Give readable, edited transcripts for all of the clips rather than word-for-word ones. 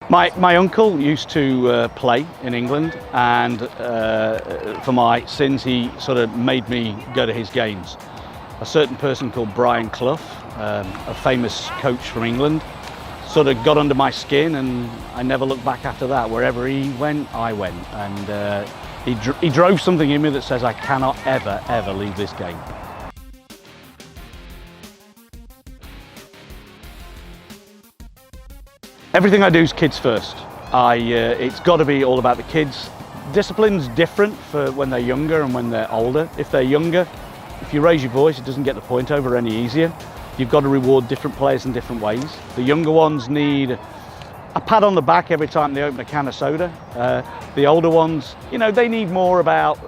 My uncle used to play in England, and for my sins he sort of made me go to his games. A certain person called Brian Clough, a famous coach from England, sort of got under my skin, and I never looked back after that. Wherever he went, I went, and he drove something in me that says I cannot ever leave this game. Everything I do is kids first. It's got to be all about the kids. Discipline's different for when they're younger and when they're older. If they're younger, if you raise your voice, it doesn't get the point over any easier. You've got to reward different players in different ways. The younger ones need a pat on the back every time they open a can of soda. The older ones, they need more about,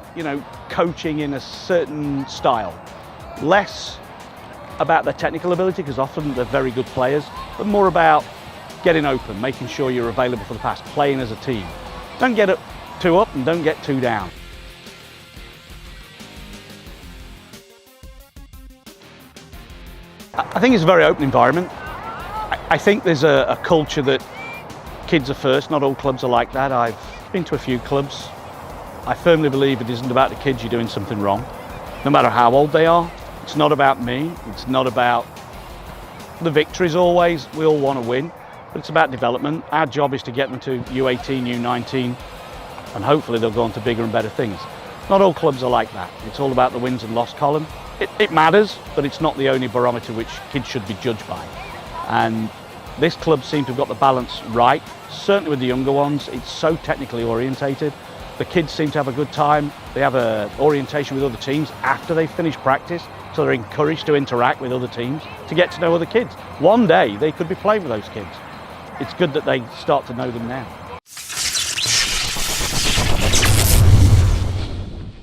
coaching in a certain style. Less about their technical ability, because often they're very good players, but more about getting open, making sure you're available for the pass, playing as a team. Don't get too up and don't get too down. I think it's a very open environment. I think there's a culture that kids are first. Not all clubs are like that. I've been to a few clubs. I firmly believe it isn't about the kids, you're doing something wrong. No matter how old they are. It's not about me. It's not about the victories always. We all want to win. But it's about development. Our job is to get them to U18, U19, and hopefully they'll go on to bigger and better things. Not all clubs are like that. It's all about the wins and loss column. It matters, but it's not the only barometer which kids should be judged by. And this club seems to have got the balance right, certainly with the younger ones. It's so technically orientated. The kids seem to have a good time. They have an orientation with other teams after they finish practice, so they're encouraged to interact with other teams, to get to know other kids. One day they could be playing with those kids. It's good that they start to know them now.